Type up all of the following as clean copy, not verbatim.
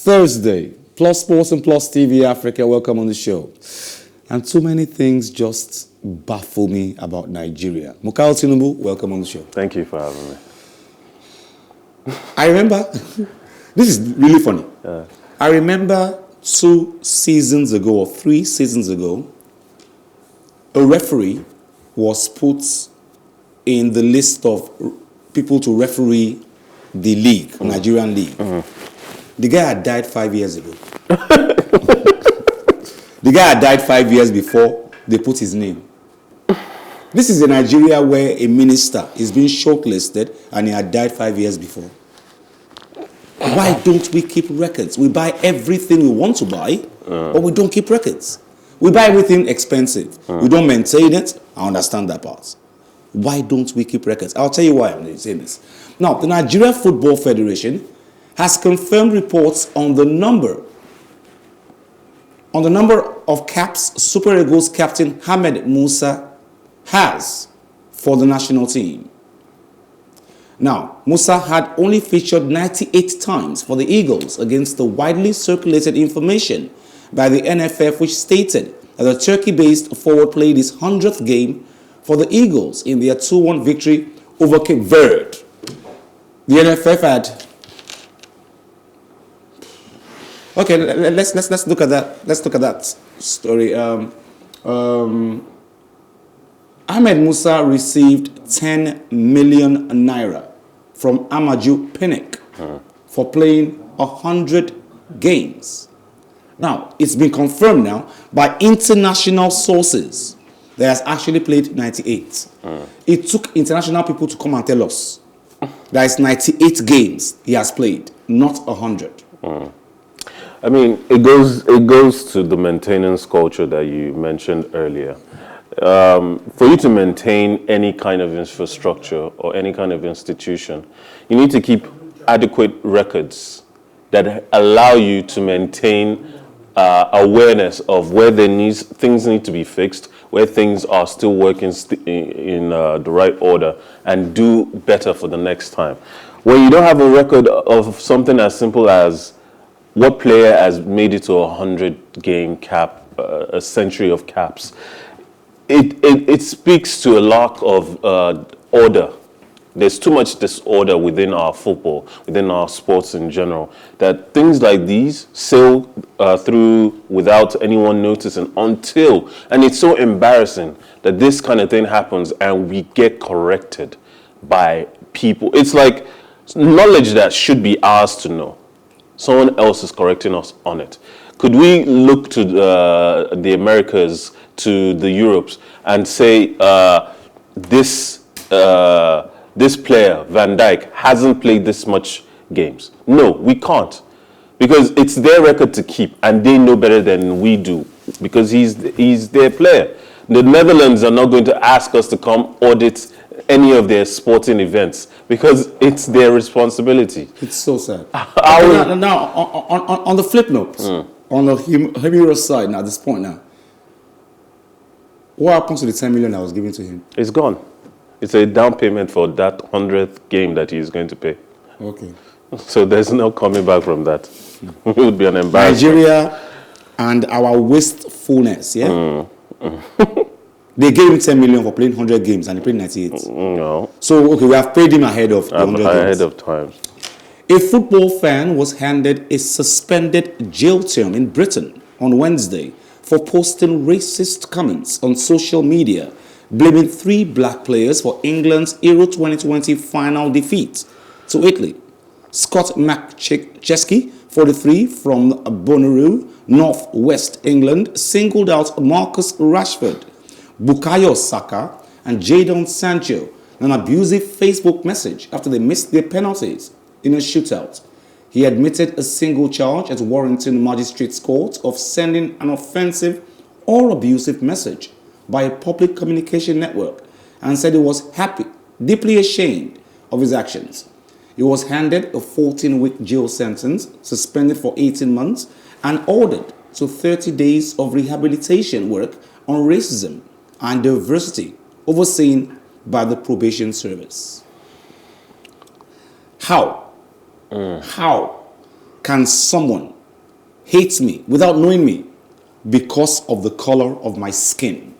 Thursday, Plus Sports and Plus TV Africa, welcome on the show. And too many things just baffle me about Nigeria. Mukao Tinubu, welcome on the show. Thank you for having me. I remember, this is really funny. I remember 2 seasons ago or 3 seasons ago, a referee was put in the list of people to referee the league, Nigerian league. The guy had died 5 years ago. The guy had died 5 years before they put his name. This is a Nigeria where a minister is being shortlisted and he had died 5 years before. Why don't we keep records? We buy everything we want to buy, but we don't keep records. We buy everything expensive. We don't maintain it. I understand that part. Why don't we keep records? I'll tell you why I'm saying this. Now, the Nigeria Football Federation has confirmed reports on the number of caps Super Eagles captain Ahmed Musa has for the national team. Now, Musa had only featured 98 times for the Eagles against the widely circulated information by the NFF, which stated that the Turkey-based forward played his 100th game for the Eagles in their 2-1 victory over Cape Verde. The NFF had... Okay, let's look at that. Let's look at that story. Ahmed Musa received 10 million naira from Amaju Pinnick for playing 100 games. Now, it's been confirmed now by international sources that he has actually played 98. It took international people to come and tell us that it's 98 games he has played, not 100. I mean, it goes to the maintenance culture that you mentioned earlier. For you to maintain any kind of infrastructure or any kind of institution, you need to keep adequate records that allow you to maintain awareness of where things need to be fixed, where things are still working in the right order, and do better for the next time. When you don't have a record of something as simple as what player has made it to a 100-game cap, a century of caps, it speaks to a lack of order. There's too much disorder within our football, within our sports in general, that things like these sail through without anyone noticing and it's so embarrassing that this kind of thing happens and we get corrected by people. It's like knowledge that should be ours to know. Someone else is correcting us on it. Could we look to the Americas, to the Europes, and say this player, Van Dijk, hasn't played this much games? No, we can't. Because it's their record to keep, and they know better than we do, because he's their player. The Netherlands are not going to ask us to come audit any of their sporting events because it's their responsibility. It's so sad. Now, on the flip note, on the humorous side, now at this point now, what happens to the 10 million I was given to him? It's gone. It's a down payment for that 100th game that he's going to pay. Okay. So there's no coming back from that. It would be an embarrassment. Nigeria and our wastefulness, yeah? They gave him 10 million for playing 100 games and he played 98. No. So, okay, we have paid him ahead of the 100 games. Ahead of time. A football fan was handed a suspended jail term in Britain on Wednesday for posting racist comments on social media, blaming 3 black players for England's Euro 2020 final defeat to Italy. Scott McChesky, 43, from Bonnaroo, North West England, singled out Marcus Rashford, Bukayo Saka, and Jadon Sancho in an abusive Facebook message after they missed their penalties in a shootout. He admitted a single charge at Warrington Magistrates Court of sending an offensive or abusive message by a public communication network and said he was deeply ashamed of his actions. He was handed a 14-week jail sentence, suspended for 18 months, and ordered to 30 days of rehabilitation work on racism and diversity overseen by the probation service. How can someone hates me without knowing me because of the color of my skin.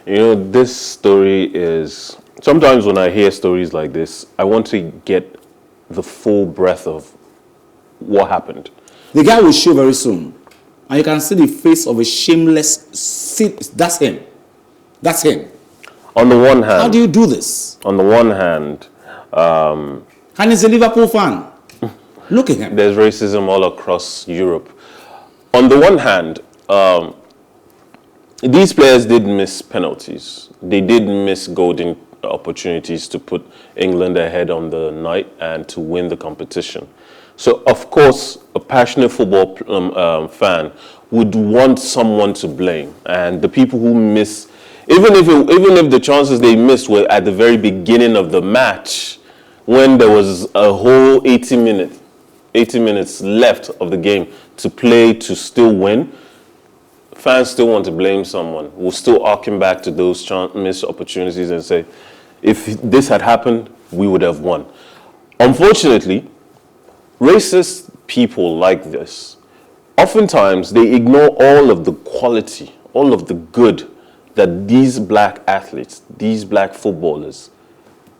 You know, this story is... Sometimes when I hear stories like this, I want to get the full breadth of what happened. The guy will show very soon. And you can see the face of a shameless... That's him. That's him. On the one hand... How do you do this? On the one hand... And he's a Liverpool fan. Look at him. There's racism all across Europe. On the one hand, these players did miss penalties. They did miss golden opportunities to put England ahead on the night and to win the competition. So, of course, a passionate football fan would want someone to blame. And the people who miss, even if the chances they missed were at the very beginning of the match, when there was a whole 80 minutes left of the game to play to still win, fans still want to blame someone. We'll still harken back to those missed opportunities and say, if this had happened, we would have won. Unfortunately, racist people like this, oftentimes they ignore all of the quality, all of the good that these black athletes, these black footballers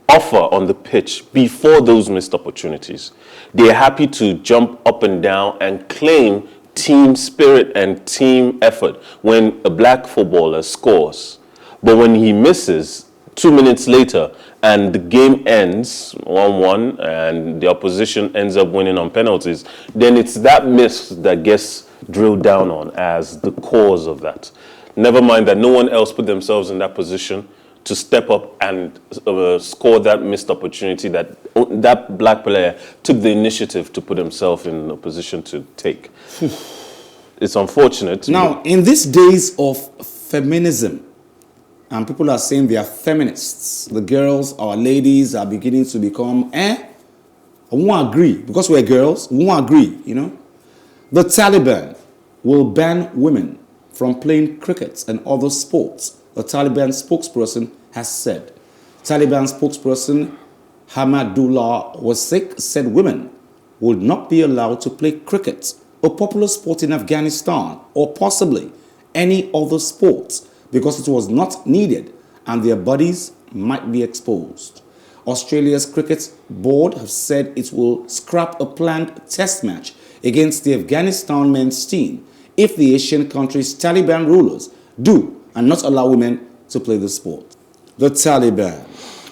offer on the pitch before those missed opportunities. They're happy to jump up and down and claim team spirit and team effort when a black footballer scores. But when he misses 2 minutes later and the game ends 1-1 and the opposition ends up winning on penalties, then it's that miss that gets drilled down on as the cause of that. Never mind that no one else put themselves in that position to step up and score that missed opportunity that black player took the initiative to put himself in a position to take. It's unfortunate. Now, in these days of feminism, and people are saying they are feminists, the girls, our ladies are beginning to become, I won't agree, because we're girls, we won't agree, you know. The Taliban will ban women from playing cricket and other sports, the Taliban spokesperson has said. Taliban spokesperson Hamidullah Wasik said women would not be allowed to play cricket, a popular sport in Afghanistan, or possibly any other sport, because it was not needed and their bodies might be exposed. Australia's cricket board have said it will scrap a planned test match against the Afghanistan men's team if the Asian country's Taliban rulers do and not allow women to play the sport. The Taliban.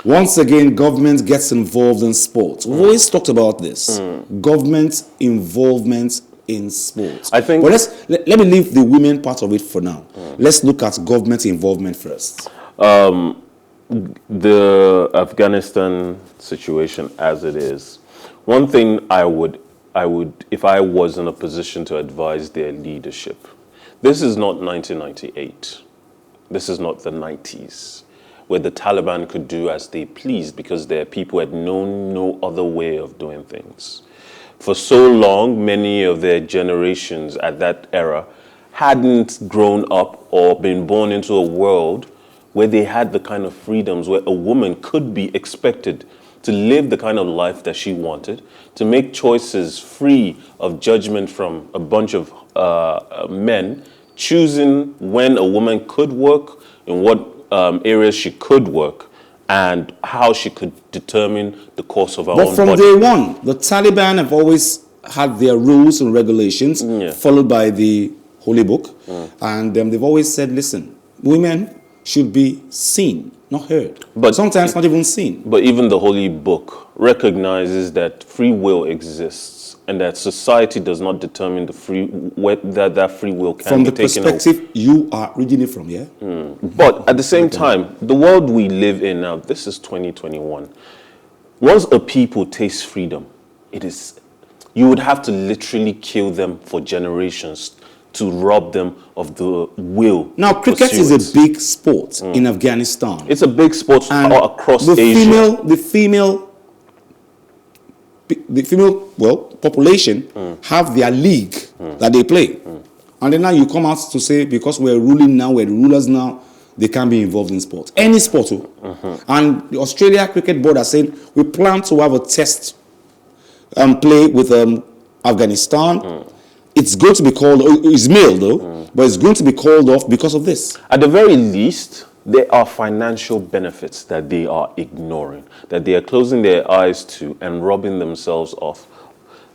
Once again, government gets involved in sports. We've always talked about this. Government involvement in sports. I think... But let me leave the women part of it for now. Let's look at government involvement first. The Afghanistan situation as it is, one thing I would, if I was in a position to advise their leadership, this is not 1998. This is not the 90s, where the Taliban could do as they pleased because their people had known no other way of doing things. For so long, many of their generations at that era hadn't grown up or been born into a world where they had the kind of freedoms where a woman could be expected to live the kind of life that she wanted, to make choices free of judgment from a bunch of men, choosing when a woman could work, in what areas she could work, and how she could determine the course of her own body. But from day one, the Taliban have always had their rules and regulations followed by the Holy Book. And they've always said, listen, women should be seen, not heard. But sometimes not even seen. But even the Holy Book recognizes that free will exists and that society does not determine the that free will can be taken away. From the perspective you are reading it from, yeah? But at the same time, the world we live in now, this is 2021. Once a people taste freedom, you would have to literally kill them for generations to rob them of the will. Now, cricket is a big sport in Afghanistan. It's a big sport across the Asia. The female population have their league that they play. And then now you come out to say, because we're ruling now, we're the rulers now, they can't be involved in sport. Any sport. And the Australia Cricket Board are saying, we plan to have a test play with Afghanistan. It's going to be called, it's male though, but it's going to be called off because of this. At the very least, there are financial benefits that they are ignoring, that they are closing their eyes to and robbing themselves of.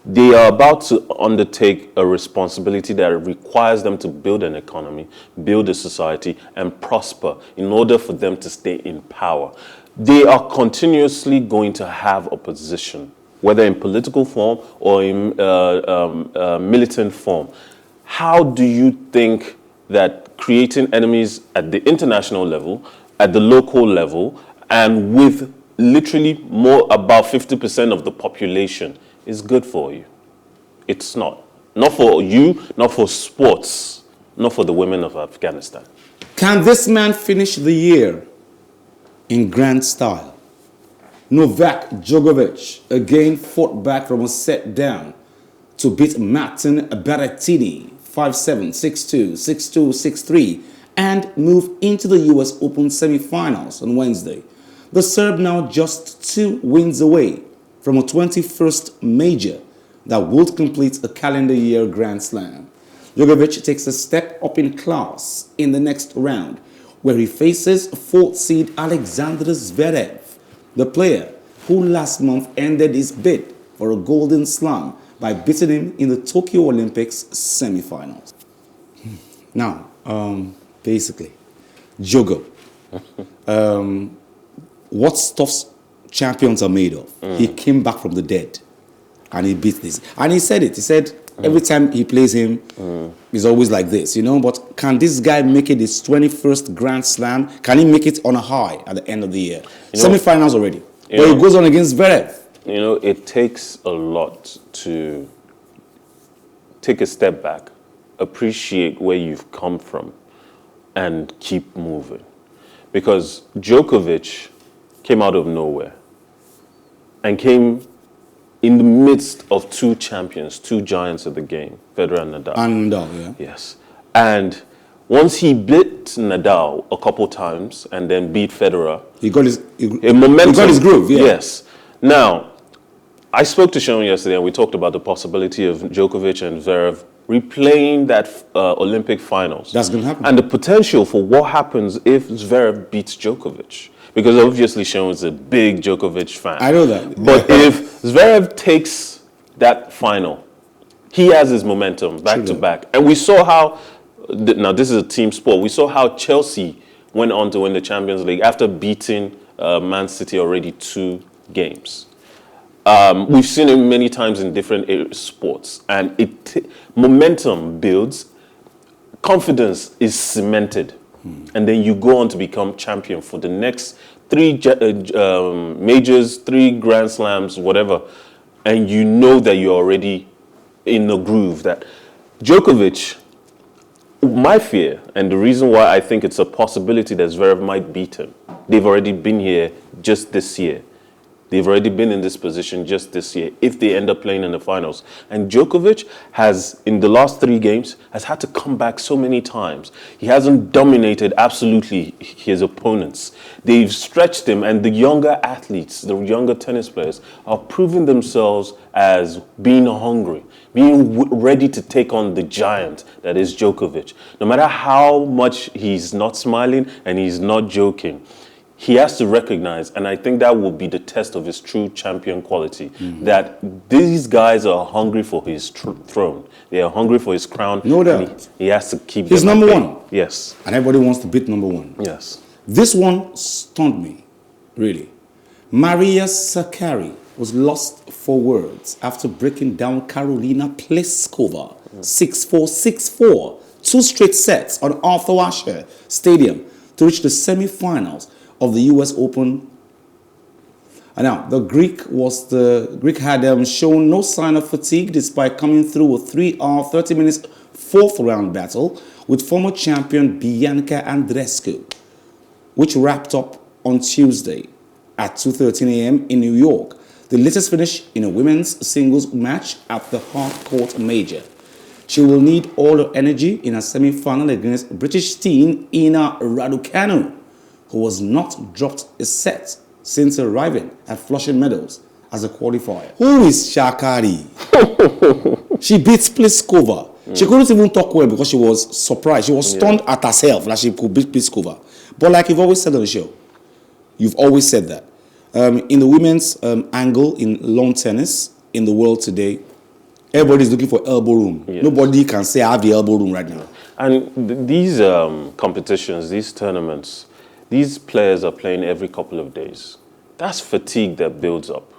They are about to undertake a responsibility that requires them to build an economy, build a society, and prosper in order for them to stay in power. They are continuously going to have opposition, whether in political form or in militant form. How do you think that creating enemies at the international level, at the local level, and with literally about 50% of the population is good for you? It's not. Not for you, not for sports, not for the women of Afghanistan. Can this man finish the year in grand style? Novak Djokovic again fought back from a set down to beat Martin Berrettini 5-7, 6-2, 6-2, 6-3 and move into the US Open semi-finals on Wednesday. The Serb now just 2 wins away from a 21st major that would complete a calendar year Grand Slam. Djokovic takes a step up in class in the next round, where he faces 4th seed Alexander Zverev, the player who last month ended his bid for a Golden Slam by beating him in the Tokyo Olympics semi-finals. Now, basically, Jogo, what stuff champions are made of. He came back from the dead and he beat this. And he said it. He said every time he plays him, he's always like this, you know. But can this guy make it his 21st Grand Slam? Can he make it on a high at the end of the year? Semi-finals already. But he goes on against Zverev. You know, it takes a lot to take a step back, appreciate where you've come from, and keep moving. Because Djokovic came out of nowhere and came in the midst of 2 champions, 2 giants of the game, Federer and Nadal. And Nadal, yeah. Yes. And once he beat Nadal a couple times and then beat Federer, he got his momentum. He got his groove, yeah. Yes. Now, I spoke to Sean yesterday and we talked about the possibility of Djokovic and Zverev replaying that Olympic finals. That's going to happen. And the potential for what happens if Zverev beats Djokovic. Because obviously Sean is a big Djokovic fan. I know that. But if Zverev takes that final, he has his momentum back to back. And we saw how, now this is a team sport, we saw how Chelsea went on to win the Champions League after beating Man City already 2 games. We've seen it many times in different sports. And momentum builds, confidence is cemented. And then you go on to become champion for the next 3 majors, 3 Grand Slams, whatever. And you know that you're already in the groove. That Djokovic, my fear, and the reason why I think it's a possibility that Zverev might beat him, they've already been here just this year. They've already been in this position just this year if they end up playing in the finals. And Djokovic has, in the last 3 games, has had to come back so many times. He hasn't dominated absolutely his opponents. They've stretched him, and the younger athletes, the younger tennis players, are proving themselves as being hungry, being ready to take on the giant that is Djokovic. No matter how much he's not smiling and he's not joking, he has to recognize, and I think that will be the test of his true champion quality, that these guys are hungry for his throne. They are hungry for his crown. No doubt. He has to keep He's them number at bay. 1. Yes. And everybody wants to beat number 1. Yes. This one stunned me, really. Maria Sakari was lost for words after breaking down Karolina Pliskova 6-4, 6-4. 2 straight sets on Arthur Ashe Stadium to reach the semi-finals of the US Open. And now, the Greek had shown no sign of fatigue despite coming through a 3-hour, 30 minutes 4th round battle with former champion Bianca Andreescu, which wrapped up on Tuesday at 2:13 a.m. in New York. The latest finish in a women's singles match at the Hard-Court Major. She will need all her energy in a semi-final against British teen Ina Raducanu, who was not dropped a set since arriving at Flushing Meadows as a qualifier. Who is Sakari? She beats Pliskova She couldn't even talk well because she was surprised. She was stunned at herself that she could beat Pliskova. But like you've always said on the show, you've always said that. In the women's angle in lawn tennis in the world today, everybody's looking for elbow room. Yes. Nobody can say I have the elbow room right now. And these competitions, these tournaments, these players are playing every couple of days. That's fatigue that builds up.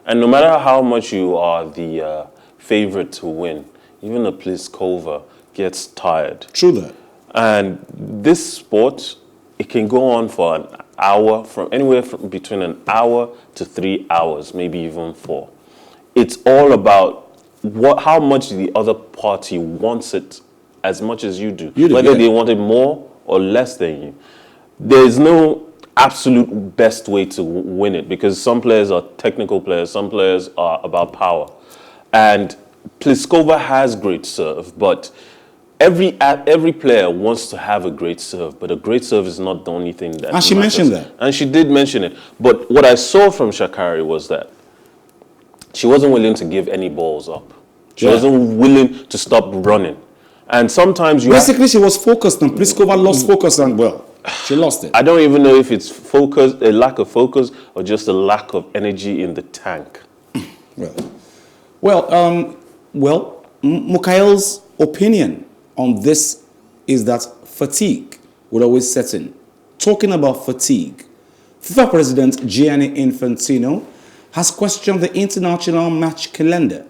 And no matter how much you are the favorite to win, even a Pliskova gets tired. True that. And this sport, it can go on for an hour, from anywhere from between an hour to 3 hours, maybe even 4. It's all about how much the other party wants it as much as you do. Whether they want it more or less than you. There's no absolute best way to win it because some players are technical players, some players are about power. And Pliskova has great serve, but every player wants to have a great serve, but a great serve is not the only thing that And she mentioned that. And she did mention it. But what I saw from Sakari was that she wasn't willing to give any balls up. She wasn't willing to stop running. And sometimes you basically she was focused and Pliskova lost focus and she lost it. I don't even know if it's focus, a lack of focus, or just a lack of energy in the tank. Well, Mukail's opinion on this is that fatigue would always set in. Talking about fatigue, FIFA President Gianni Infantino has questioned the international match calendar,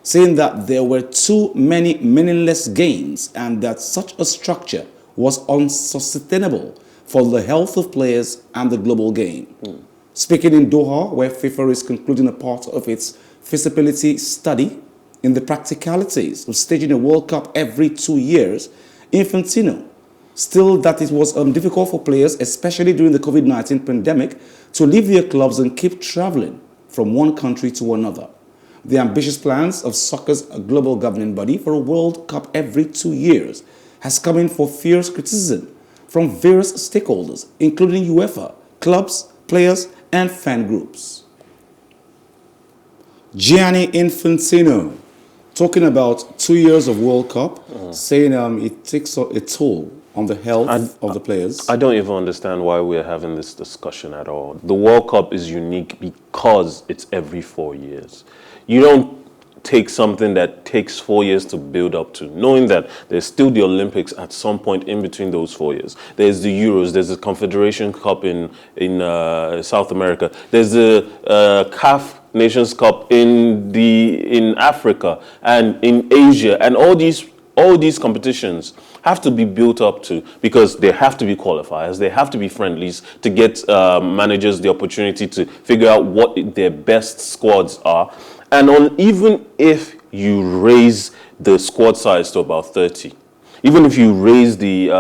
saying that there were too many meaningless games and that such a structure was unsustainable for the health of players and the global game. Speaking in Doha, where FIFA is concluding a part of its feasibility study in the practicalities of staging a World Cup every 2 years, Infantino still that it was difficult for players, especially during the COVID-19 pandemic, to leave their clubs and keep traveling from one country to another. The ambitious plans of soccer's global governing body for a World Cup every 2 years has come in for fierce criticism from various stakeholders, including UEFA, clubs, players, and fan groups. Gianni Infantino, talking about 2 years of World Cup, saying it takes a toll on the health of the players. I don't even understand why we're having this discussion at all. The World Cup is unique because it's every 4 years. You don't take something that takes 4 years to build up to, knowing that there's still the Olympics at some point in between those 4 years. There's the Euros, there's the Confederation Cup in South America, there's the CAF Nations Cup in Africa and in Asia, and all these competitions have to be built up to, because there have to be qualifiers, there have to be friendlies to get managers the opportunity to figure out what their best squads are. And even if you raise the squad size to about 30, even if you raise the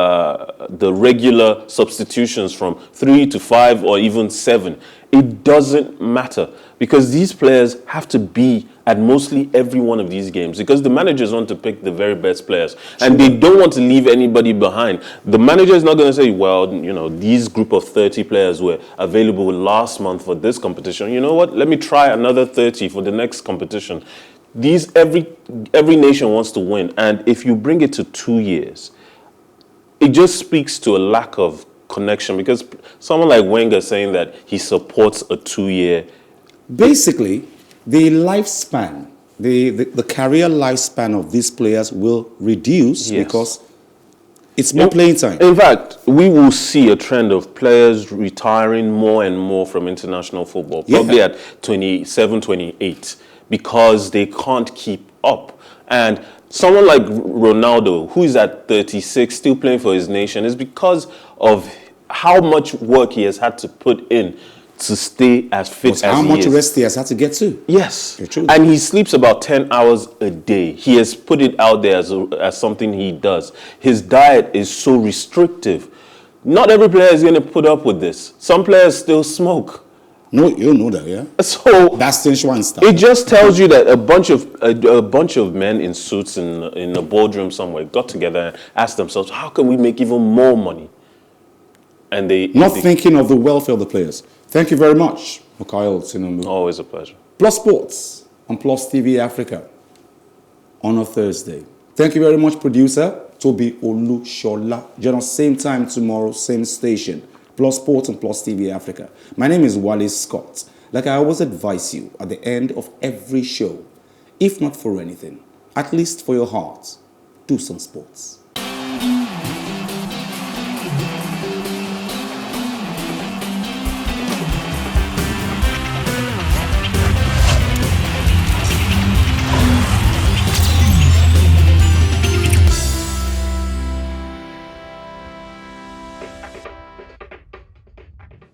regular substitutions from 3 to 5 or even 7, it doesn't matter, because these players have to be at mostly every one of these games, because the managers want to pick the very best players and they don't want to leave anybody behind. The manager is not going to say, well, you know, these group of 30 players were available last month for this competition. You know what? Let me try another 30 for the next competition. Every nation wants to win, and if you bring it to 2 years, it just speaks to a lack of connection, because someone like Wenger saying that he supports a 2-year. Basically, the lifespan, the career lifespan of these players will reduce because it's more playing time. In fact, we will see a trend of players retiring more and more from international football, probably at 27, 28, because they can't keep up. And someone like Ronaldo, who is at 36, still playing for his nation, is because of how much work he has had to put in to stay as fit as he is. How much rest he has had to get to. Yes. And he sleeps about 10 hours a day. He has put it out there as something he does. His diet is so restrictive. Not every player is going to put up with this. Some players still smoke. No, you know that, yeah? So Schweinsteiger. It just tells you that a bunch of men in suits in a boardroom somewhere got together and asked themselves, how can we make even more money? And they thinking of the welfare of the players. Thank you very much, Mukail Tinubu. Always a pleasure. Plus Sports on PlusTvAfrica on a Thursday. Thank you very much, producer Toby Olushola. Join us same time tomorrow, same station. Plus Sport and Plus TV Africa. My name is Wale Scott. Like I always advise you at the end of every show, if not for anything, at least for your heart, do some sports.